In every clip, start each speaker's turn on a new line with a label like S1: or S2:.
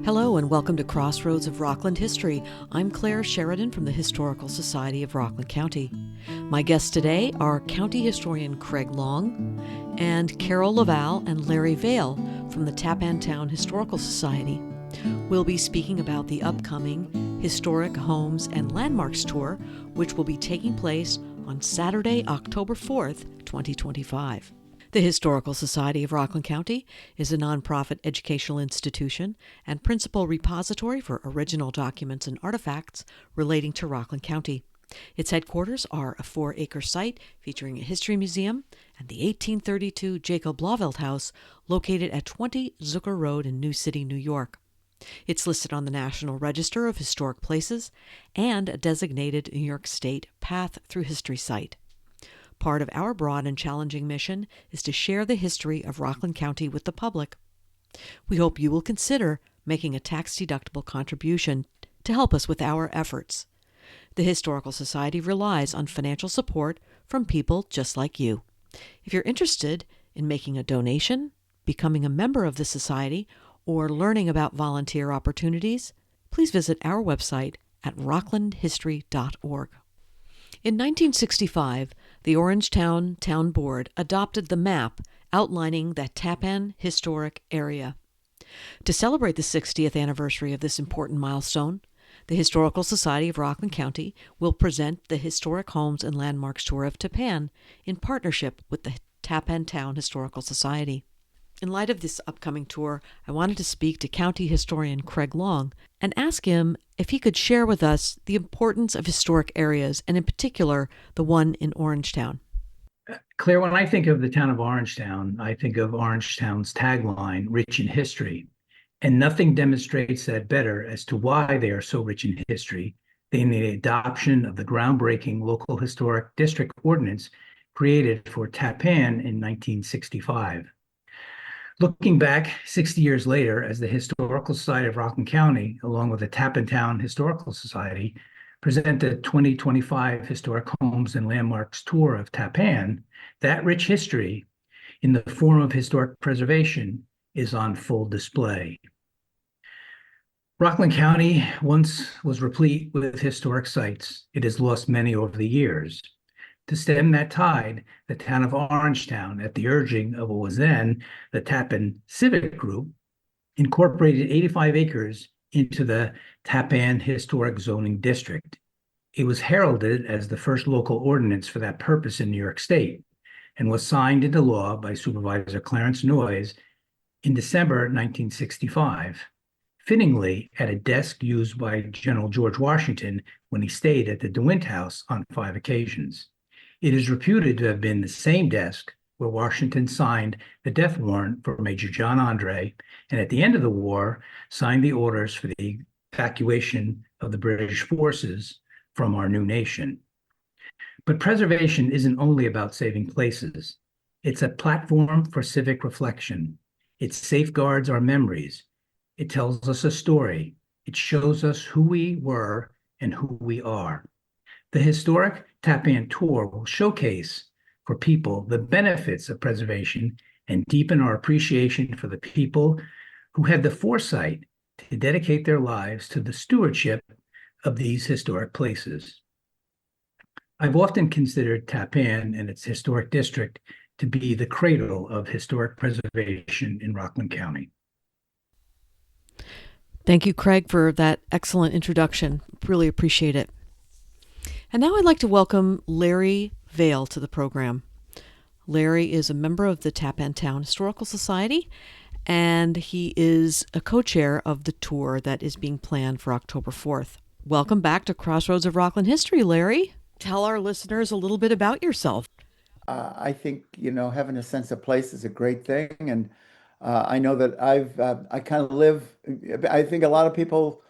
S1: Hello and welcome to Crossroads of Rockland History. I'm Clare Sheridan from the Historical Society of Rockland County. My guests today are County Historian Craig Long and Carol LaValle and Larry Vail from the Tappantown Historical Society. We'll be speaking about the upcoming Historic Homes and Landmarks Tour, which will be taking place on Saturday, October 4th, 2025. The Historical Society of Rockland County is a nonprofit educational institution and principal repository for original documents and artifacts relating to Rockland County. Its headquarters are a 4-acre site featuring a history museum and the 1832 Jacob Blauvelt House located at 20 Zucker Road in New City, New York. It's listed on the National Register of Historic Places and a designated New York State Path Through History site. Part of our broad and challenging mission is to share the history of Rockland County with the public. We hope you will consider making a tax-deductible contribution to help us with our efforts. The Historical Society relies on financial support from people just like you. If you're interested in making a donation, becoming a member of the Society, or learning about volunteer opportunities, please visit our website at rocklandhistory.org. In 1965, the Orangetown Town Board adopted the map outlining the Tappan Historic Area. To celebrate the 60th anniversary of this important milestone, the Historical Society of Rockland County will present the Historic Homes and Landmarks Tour of Tappan in partnership with the Tappantown Historical Society. In light of this upcoming tour, I wanted to speak to County Historian Craig Long and ask him if he could share with us the importance of historic areas, and in particular, the one in Orangetown.
S2: Claire, when I think of the town of Orangetown, I think of Orangetown's tagline, rich in history. And nothing demonstrates that better as to why they are so rich in history than the adoption of the groundbreaking local historic district ordinance created for Tappan in 1965. Looking back 60 years later, as the Historical Society of Rockland County, along with the Tappantown Historical Society, present the 2025 Historic Homes and Landmarks Tour of Tappan, that rich history, in the form of historic preservation, is on full display. Rockland County once was replete with historic sites. It has lost many over the years. To stem that tide, the town of Orangetown, at the urging of what was then the Tappan Civic Group, incorporated 85 acres into the Tappan Historic Zoning District. It was heralded as the first local ordinance for that purpose in New York State and was signed into law by Supervisor Clarence Noyes in December 1965, fittingly at a desk used by General George Washington when he stayed at the DeWitt House on 5 occasions. It is reputed to have been the same desk where Washington signed the death warrant for Major John Andre, and at the end of the war, signed the orders for the evacuation of the British forces from our new nation. But preservation isn't only about saving places. It's a platform for civic reflection. It safeguards our memories. It tells us a story. It shows us who we were and who we are. The Historic Tappan Tour will showcase for people the benefits of preservation and deepen our appreciation for the people who had the foresight to dedicate their lives to the stewardship of these historic places. I've often considered Tappan and its historic district to be the cradle of historic preservation in Rockland County.
S1: Thank you, Craig, for that excellent introduction. Really appreciate it. And now I'd like to welcome Larry Vail to the program. Larry is a member of the Tappantown Historical Society, and he is a co-chair of the tour that is being planned for October 4th. Welcome back to Crossroads of Rockland History, Larry. Tell our listeners a little bit about yourself.
S3: I think, having a sense of place is a great thing. And I know that I kind of live, I think a lot of people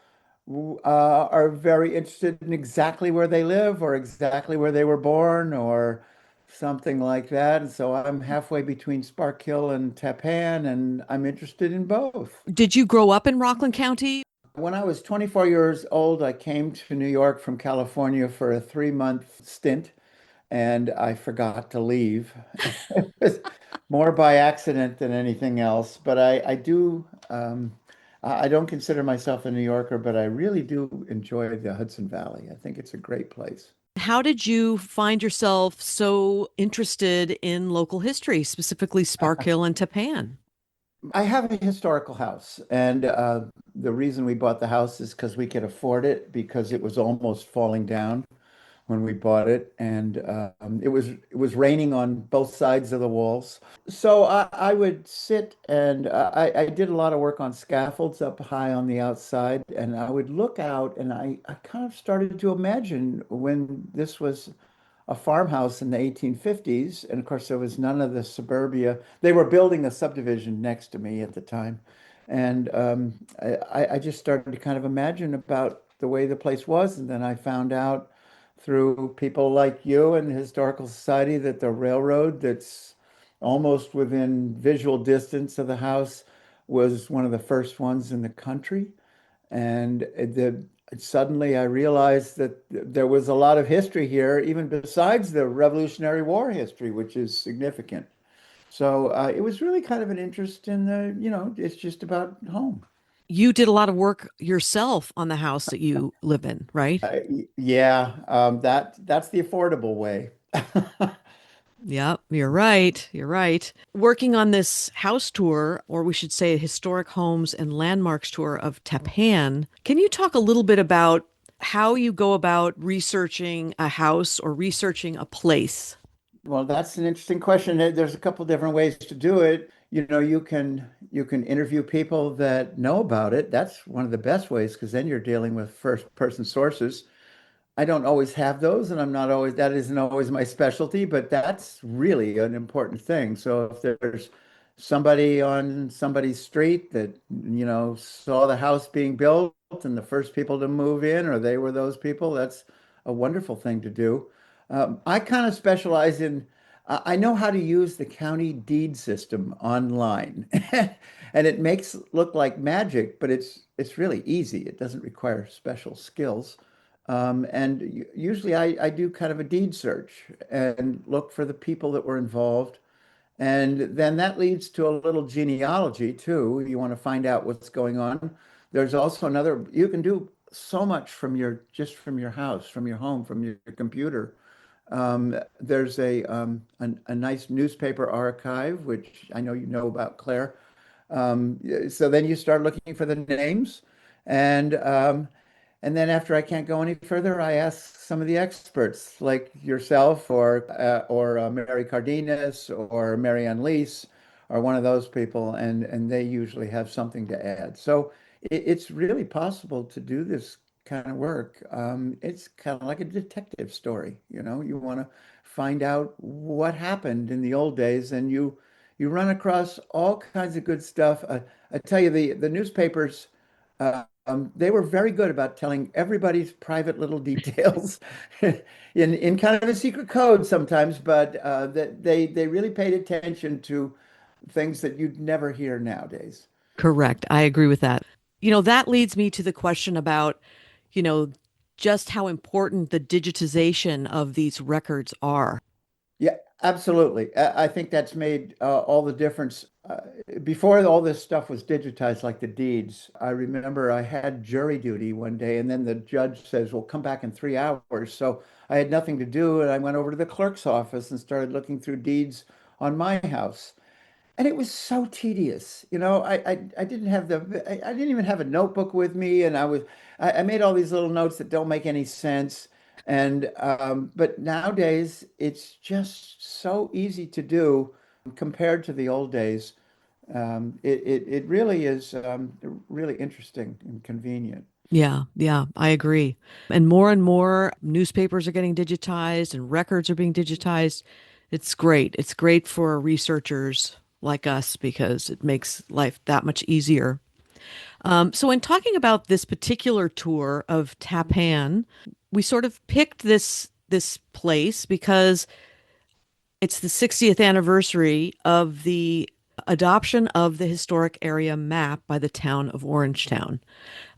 S3: are very interested in exactly where they live or exactly where they were born or something like that. And so I'm halfway between Spark Hill and Tappan, and I'm interested in both.
S1: Did you grow up in Rockland County?
S3: When I was 24 years old, I came to New York from California for a 3-month stint, and I forgot to leave. It was more by accident than anything else. But I do I don't consider myself a New Yorker, but I really do enjoy the Hudson Valley. I think it's a great place.
S1: How did you find yourself so interested in local history, specifically Spark Hill and Tappan?
S3: I have a historical house, and the reason we bought the house is because we could afford it because it was almost falling down when we bought it, and it was raining on both sides of the walls. So I would sit and I did a lot of work on scaffolds up high on the outside, and I would look out, and I kind of started to imagine when this was a farmhouse in the 1850s, and of course there was none of the suburbia. They were building a subdivision next to me at the time, and I just started to kind of imagine about the way the place was, and then I found out through people like you and the Historical Society that the railroad that's almost within visual distance of the house was one of the first ones in the country. And suddenly I realized that there was a lot of history here, even besides the Revolutionary War history, which is significant. So it was really kind of an interest in it's just about home.
S1: You did a lot of work yourself on the house that you live in, right?
S3: Yeah, that's the affordable way.
S1: Yep, you're right. You're right. Working on this house tour, or we should say a historic homes and landmarks tour of Tappan, can you talk a little bit about how you go about researching a house or researching a place?
S3: Well, that's an interesting question. There's a couple different ways to do it. You can interview people that know about it. That's one of the best ways because then you're dealing with first person sources. I don't always have those, and I'm not always, that isn't always my specialty, but that's really an important thing. So if there's somebody on somebody's street that, saw the house being built and the first people to move in, or they were those people, that's a wonderful thing to do. I kind of specialize in, I know how to use the county deed system online. And it makes it look like magic, but it's really easy. It doesn't require special skills. And usually I do kind of a deed search and look for the people that were involved. And then that leads to a little genealogy too. You want to find out what's going on. There's also another, you can do so much just from your house, from your home, from your computer. There's a nice newspaper archive, which I know you know about, Claire. So then you start looking for the names, and and then after I can't go any further, I ask some of the experts, like yourself, or Mary Cardenas, or Mary Ann Lease, or one of those people, and they usually have something to add. So it's really possible to do this kind of work. It's kind of like a detective story. You want to find out what happened in the old days, and you run across all kinds of good stuff. I tell you, the newspapers, they were very good about telling everybody's private little details in kind of a secret code sometimes, but that they really paid attention to things that you'd never hear nowadays.
S1: Correct. I agree with that. That leads me to the question about, you know, just how important the digitization of these records are.
S3: Yeah, absolutely. I think that's made all the difference. Before all this stuff was digitized, like the deeds, I remember I had jury duty one day, and then the judge says, "Well, come back in 3 hours." So I had nothing to do, and I went over to the clerk's office and started looking through deeds on my house. And it was so tedious. I didn't have I didn't even have a notebook with me, and I made all these little notes that don't make any sense. And but nowadays it's just so easy to do compared to the old days. It really is really interesting and convenient.
S1: Yeah, yeah, I agree. And more newspapers are getting digitized and records are being digitized. It's great. It's great for researchers like us because it makes life that much easier. So, in talking about this particular tour of Tappan, we sort of picked this place because it's the 60th anniversary of the adoption of the historic area map by the town of Orangetown.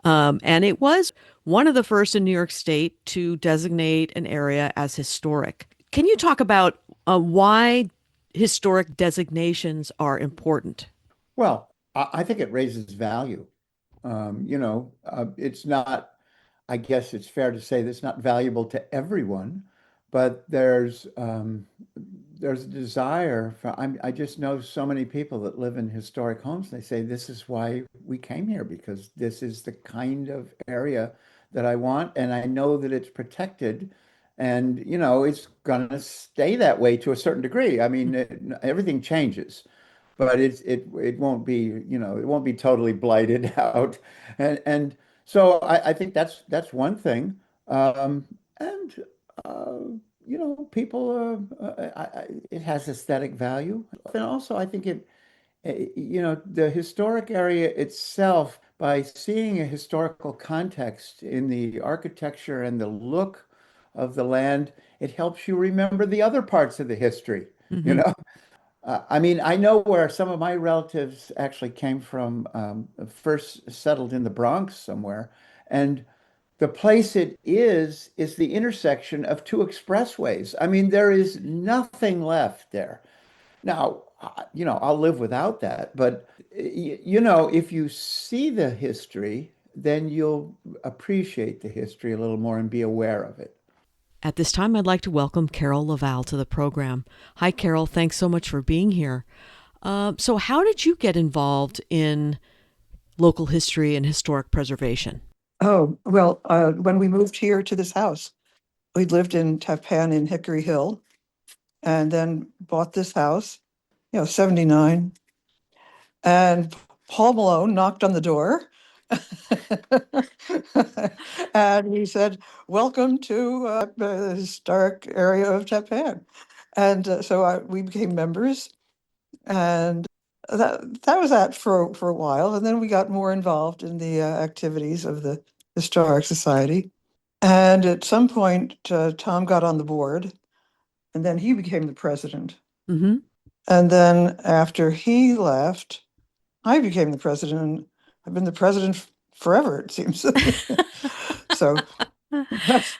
S1: And it was one of the first in New York State to designate an area as historic. Can you talk about why historic designations are important?
S3: Well, I think it raises value. It's not, I guess it's fair to say that it's not valuable to everyone, but there's a desire for, I just know so many people that live in historic homes. They say, this is why we came here, because this is the kind of area that I want. And I know that it's protected and, it's going to stay that way to a certain degree. I mean, everything changes, but it won't be, it won't be totally blighted out. And so I think that's one thing. And uh, people, it has aesthetic value. And also, I think the historic area itself, by seeing a historical context in the architecture and the look of the land, it helps you remember the other parts of the history, you
S1: Hmm.
S3: know? I mean, I know where some of my relatives actually came from, first settled in the Bronx somewhere. And the place it is the intersection of two expressways. I mean, there is nothing left there. Now, I'll live without that, but if you see the history, then you'll appreciate the history a little more and be aware of it.
S1: At this time, I'd like to welcome Carol LaValle to the program. Hi, Carol. Thanks so much for being here. So, how did you get involved in local history and historic preservation?
S4: Oh, well, when we moved here to this house, we lived in Tappan in Hickory Hill and then bought this house, 79. And Paul Malone knocked on the door. And he said, "Welcome to the historic area of Tappan." And so we became members. And that was that for a while. And then we got more involved in the activities of the Historic Society. And at some point, Tom got on the board, and then he became the president.
S1: Hmm.
S4: And then after he left, I became the president. And I've been the president forever, it seems. So that's,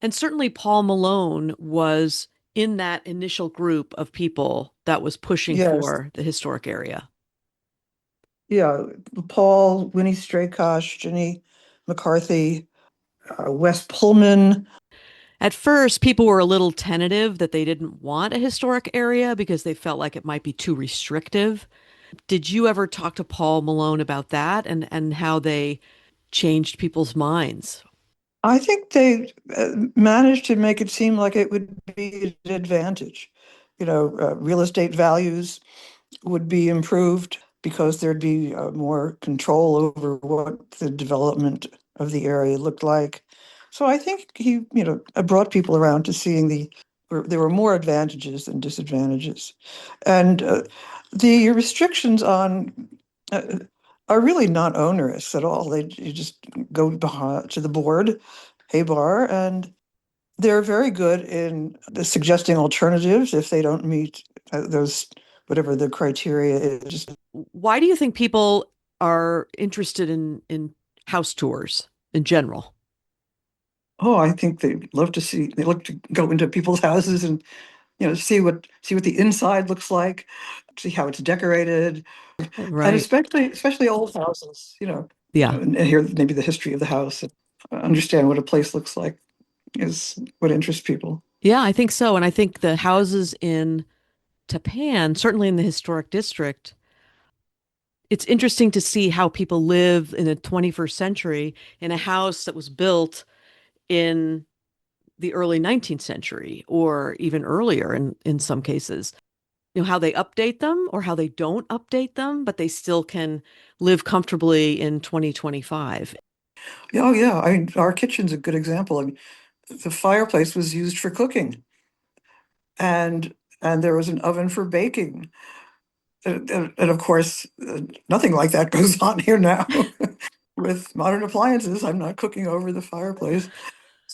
S1: And certainly, Paul Malone was in that initial group of people that was pushing
S4: yes,
S1: for the historic area.
S4: yeah. Paul, Winnie Straykosh, Jenny McCarthy, Wes Pullman.
S1: At first, people were a little tentative that they didn't want a historic area because they felt like it might be too restrictive. Did you ever talk to Paul Malone about that and how they changed people's minds?
S4: I think they managed to make it seem like it would be an advantage. Real estate values would be improved because there'd be more control over what the development of the area looked like. So I think he, brought people around to seeing there were more advantages than disadvantages. And the restrictions on uh, are really not onerous at all. You just go to the board, hey bar, and they're very good in suggesting alternatives if they don't meet those, whatever the criteria is.
S1: Why do you think people are interested in house tours in general?
S4: Oh, I think they look to go into people's houses and, see what the inside looks like, see how it's decorated, and
S1: Right.
S4: especially old houses,
S1: Yeah.
S4: and hear maybe the history of the house, and understand what a place looks like is what interests people.
S1: Yeah, I think so. And I think the houses in Tappan, certainly in the historic district, it's interesting to see how people live in the 21st century in a house that was built in the early 19th century or even earlier in some cases. How they update them or how they don't update them, but they still can live comfortably in 2025.
S4: Oh yeah, I mean, our kitchen's a good example. I mean, the fireplace was used for cooking, and there was an oven for baking. And of course, nothing like that goes on here now. With modern appliances, I'm not cooking over the fireplace.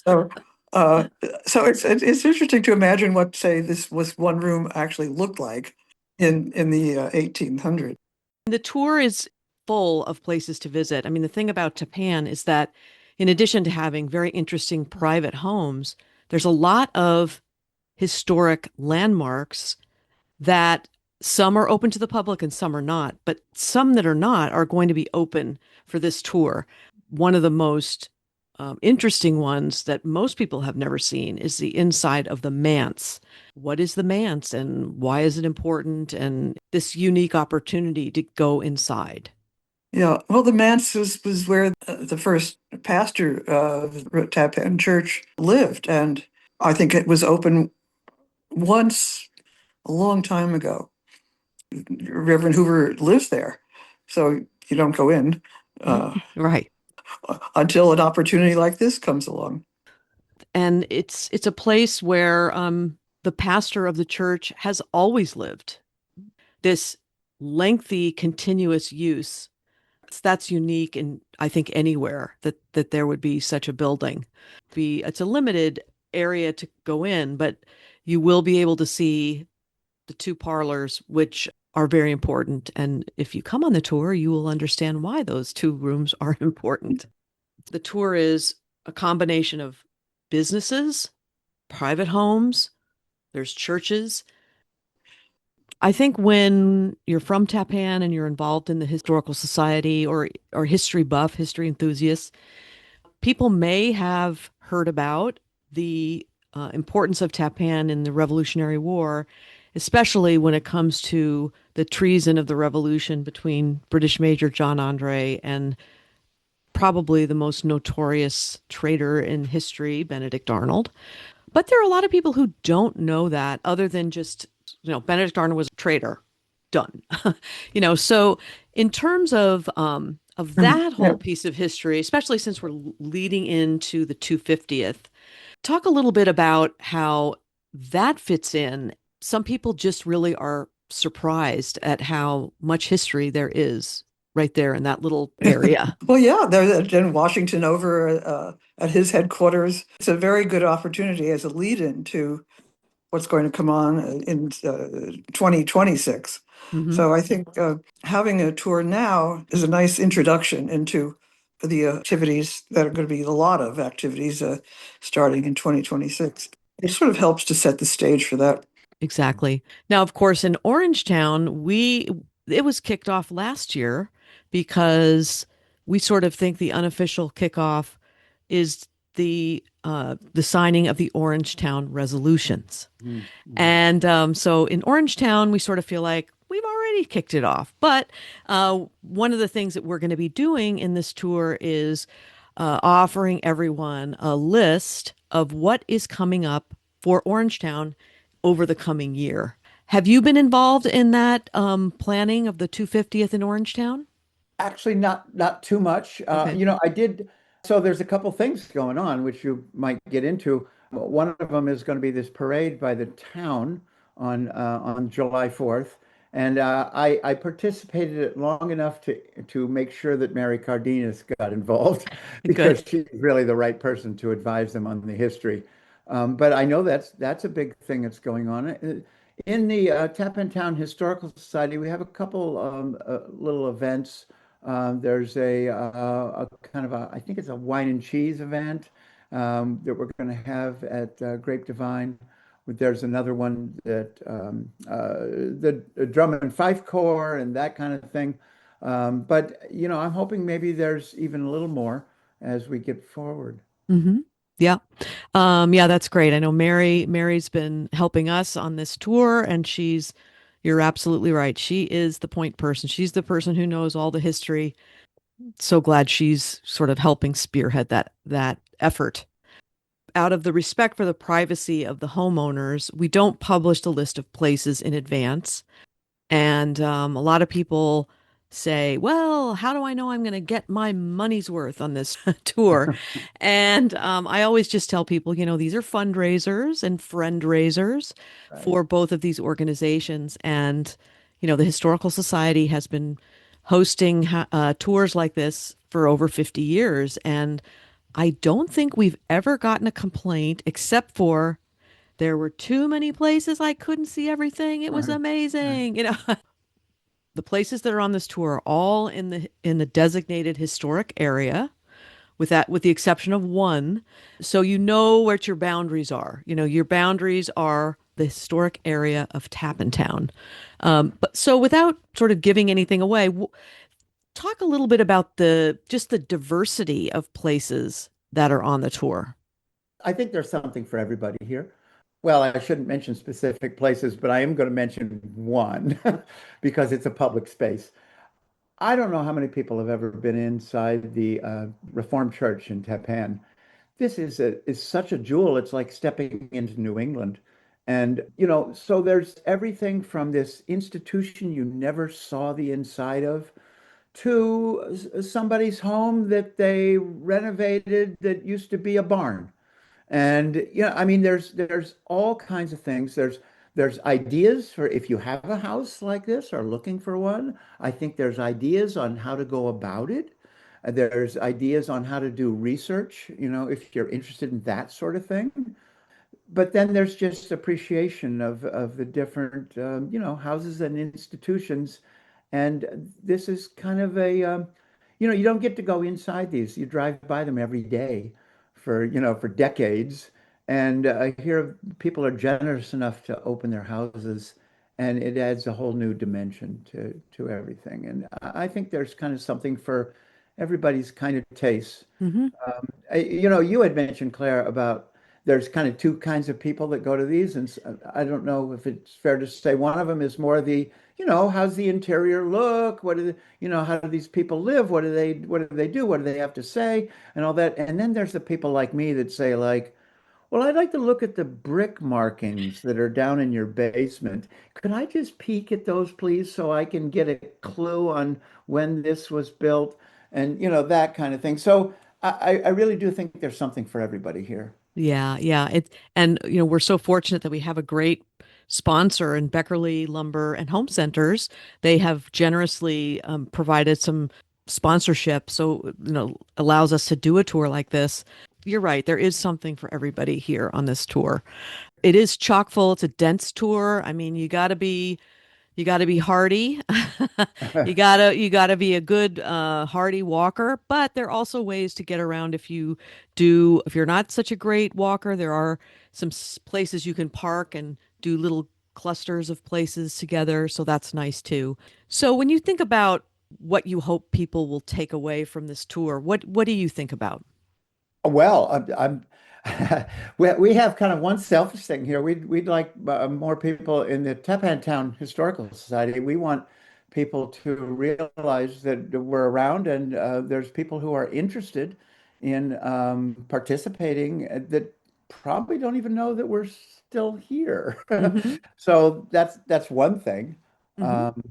S4: So, uh, so it's interesting to imagine what, say, this was one room actually looked like in the 1800s.
S1: The tour is full of places to visit. I mean, the thing about Japan is that in addition to having very interesting private homes, there's a lot of historic landmarks that Some are open to the public and some are not, but some that are not are going to be open for this tour. One of the most interesting ones that most people have never seen is the inside of the manse. What is the manse and why is it important? And this unique opportunity to go inside.
S4: Yeah, well, the manse was where the first pastor of the Tappan Church lived, and I think it was open once a long time ago. Reverend Hoover lives there, so you don't go in
S1: Right.
S4: until an opportunity like this comes along.
S1: And it's a place where the pastor of the church has always lived. This lengthy, continuous use, that's unique in, I think, anywhere that there would be such a building. It's a limited area to go in, but you will be able to see the two parlors, which are very important. And if you come on the tour, you will understand why those two rooms are important. The tour is a combination of businesses, private homes, there's churches. I think when you're from Tappan and you're involved in the historical society or history buff, history enthusiasts, people may have heard about the importance of Tappan in the Revolutionary War, especially when it comes to the treason of the revolution between British Major John Andre and probably the most notorious traitor in history, Benedict Arnold. But there are a lot of people who don't know that, other than just, Benedict Arnold was a traitor. Done. So in terms of that
S4: Yeah.
S1: whole piece of history, especially since we're leading into the 250th, talk a little bit about how that fits in. Some people just really are surprised at how much history there is right there in that little area.
S4: Well, yeah, there's in Washington over at his headquarters. It's a very good opportunity as a lead-in to what's going to come on in 2026.
S1: Mm-hmm.
S4: So I think having a tour now is a nice introduction into the activities that are going to be a lot of activities starting in 2026. It sort of helps to set the stage for that.
S1: Exactly. Now, of course, in Orangetown, it was kicked off last year because we sort of think the unofficial kickoff is the signing of the Orangetown resolutions.
S3: Mhm.
S1: And so in Orangetown, we sort of feel like we've already kicked it off. But one of the things that we're going to be doing in this tour is offering everyone a list of what is coming up for Orangetown over the coming year. Have you been involved in that planning of the 250th in Orangetown?
S3: Actually, not too much.
S1: Okay.
S3: I did. So there's a couple things going on which you might get into. One of them is going to be this parade by the town on July 4th, and I participated in it long enough to make sure that Mary Cardenas got involved because
S1: Good.
S3: she's really the right person to advise them on the history. But I know that's a big thing that's going on. In the Tappantown Historical Society, we have a couple little events. There's a kind of I think it's a wine and cheese event that we're going to have at Grapevine. There's another one that the drum and fife corps and that kind of thing. But I'm hoping maybe there's even a little more as we get forward.
S1: Mm-hmm. Yeah. Yeah, that's great. I know Mary's been helping us on this tour, and you're absolutely right. She is the point person. She's the person who knows all the history. So glad she's sort of helping spearhead that effort. Out of the respect for the privacy of the homeowners, we don't publish the list of places in advance. And a lot of people say, well, how do I know I'm going to get my money's worth on this tour? And I always just tell people, these are fundraisers and friend raisers
S3: Right.
S1: for both of these organizations. And, the Historical Society has been hosting tours like this for over 50 years. And I don't think we've ever gotten a complaint except for there were too many places I couldn't see everything. It was
S3: Right. Right.
S1: amazing. The places that are on this tour are all in the designated historic area, with the exception of one. So you know what your boundaries are. Your boundaries are the historic area of Tappantown. But so without sort of giving anything away, talk a little bit about the diversity of places that are on the tour.
S3: I think there's something for everybody here. Well, I shouldn't mention specific places, but I am going to mention one because it's a public space. I don't know how many people have ever been inside the Reformed Church in Tappan. This is such a jewel. It's like stepping into New England. And, so there's everything from this institution you never saw the inside of to somebody's home that they renovated that used to be a barn. And I mean, there's all kinds of things. There's ideas for if you have a house like this or looking for one. I think there's ideas on how to go about it. There's ideas on how to do research, if you're interested in that sort of thing. But then there's just appreciation of the different houses and institutions, and this is kind of you don't get to go inside these. You drive by them every day for decades, and here people are generous enough to open their houses, and it adds a whole new dimension to everything. And I think there's kind of something for everybody's kind of taste.
S1: Hmm.
S3: You had mentioned, Claire, about there's kind of two kinds of people that go to these, and I don't know if it's fair to say one of them is more how's the interior look? What do how do these people live? What do they do? What do they have to say? And all that. And then there's the people like me that say like, well, I'd like to look at the brick markings that are down in your basement. Could I just peek at those, please, so I can get a clue on when this was built and that kind of thing. So I really do think there's something for everybody here.
S1: Yeah, yeah. And we're so fortunate that we have a great sponsor in Beckerly Lumber and Home Centers. They have generously provided some sponsorship, so allows us to do a tour like this. You're right. There is something for everybody here on this tour. It is chock full. It's a dense tour. I mean, you got to be hardy. You got to be a good hardy walker, but there are also ways to get around if you're not such a great walker, there are some places you can park and do little clusters of places together, so that's nice too. So when you think about what you hope people will take away from this tour, what do you think about?
S3: Well, we have kind of one selfish thing here. We'd like more people in the Tappantown Historical Society. We want people to realize that we're around and there's people who are interested in participating that probably don't even know that we're still here.
S1: Hmm.
S3: So that's one thing.
S1: Hmm.
S3: Um,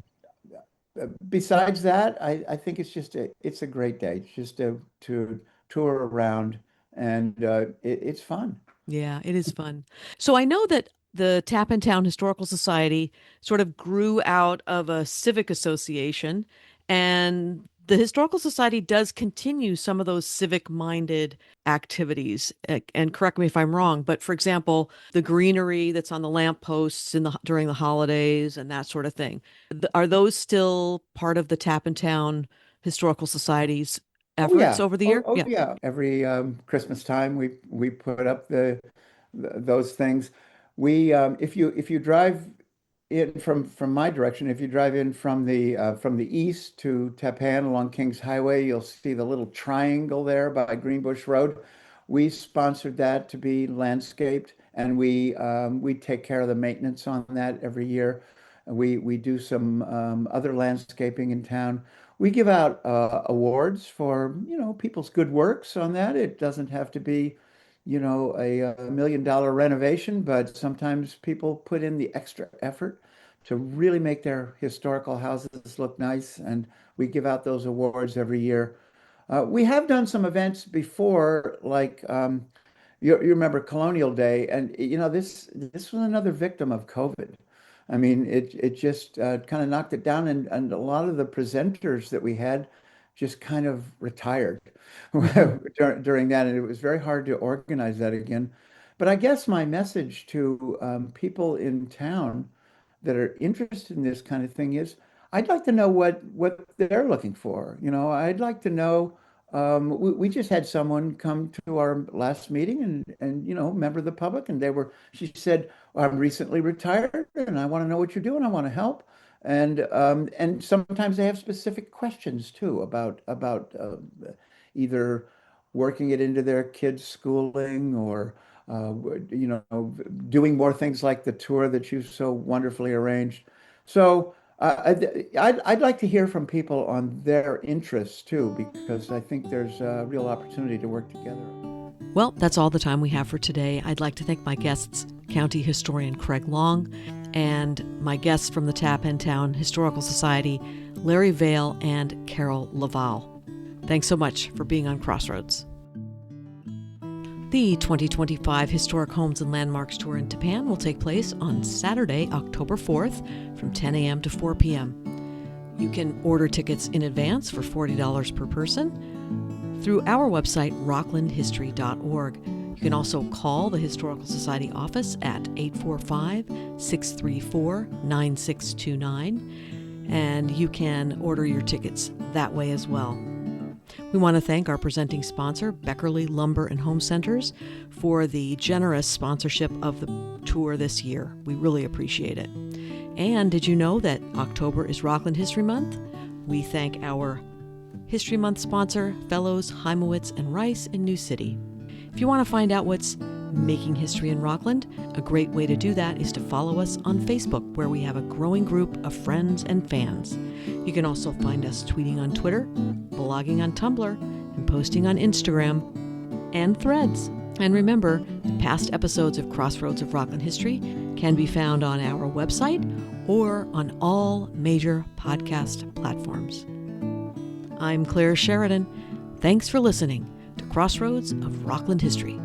S3: Besides that, I think it's a great day just to tour around and it's fun.
S1: Yeah, it is fun. So I know that the Tappantown Historical Society sort of grew out of a civic association, and the Historical Society does continue some of those civic-minded activities. And correct me if I'm wrong, but for example, the greenery that's on the lampposts during the holidays and that sort of thing. Are those still part of the Tappantown Historical Society's
S3: Oh
S1: efforts
S3: yeah.
S1: over the
S3: Oh,
S1: year?
S3: oh
S1: Yeah.
S3: yeah. Every Christmas time we put up those things. We if you drive in from my direction, if you drive in from the east to Tappan along Kings Highway, you'll see the little triangle there by Greenbush Road. We sponsored that to be landscaped, and we take care of the maintenance on that every year. We do some other landscaping in town. We give out awards for people's good works on that. It doesn't have to be a $1 million renovation, but sometimes people put in the extra effort to really make their historical houses look nice, and we give out those awards every year. We have done some events before, like you remember Colonial Day, and this was another victim of COVID. I mean, it just kind of knocked it down, and a lot of the presenters that we had just kind of retired
S1: Hmm.
S3: during that, and it was very hard to organize that again. But I guess my message to people in town that are interested in this kind of thing is, I'd like to know what they're looking for. I'd like to know we just had someone come to our last meeting and member of the public, and she said, I'm recently retired and I want to know what you're doing. I want to help. And sometimes they have specific questions too about either working it into their kids' schooling or doing more things like the tour that you've so wonderfully arranged. So I'd like to hear from people on their interests too, because I think there's a real opportunity to work together.
S1: Well, that's all the time we have for today. I'd like to thank my guests, County Historian Craig Long, and my guests from the Tappantown Historical Society, Larry Vail and Carol LaValle. Thanks so much for being on Crossroads. The 2025 Historic Homes and Landmarks Tour in Tappan will take place on Saturday, October 4th from 10 a.m. to 4 p.m. You can order tickets in advance for $40 per person through our website, rocklandhistory.org. You can also call the Historical Society office at 845-634-9629, and you can order your tickets that way as well. We want to thank our presenting sponsor, Beckerly Lumber and Home Centers, for the generous sponsorship of the tour this year. We really appreciate it. And did you know that October is Rockland History Month? We thank our History Month sponsor, Fellows Heimowitz and Rice in New City. If you want to find out what's making history in Rockland, a great way to do that is to follow us on Facebook, where we have a growing group of friends and fans. You can also find us tweeting on Twitter, blogging on Tumblr, and posting on Instagram and Threads. And remember, past episodes of Crossroads of Rockland History can be found on our website or on all major podcast platforms. I'm Clare Sheridan. Thanks for listening to Crossroads of Rockland History.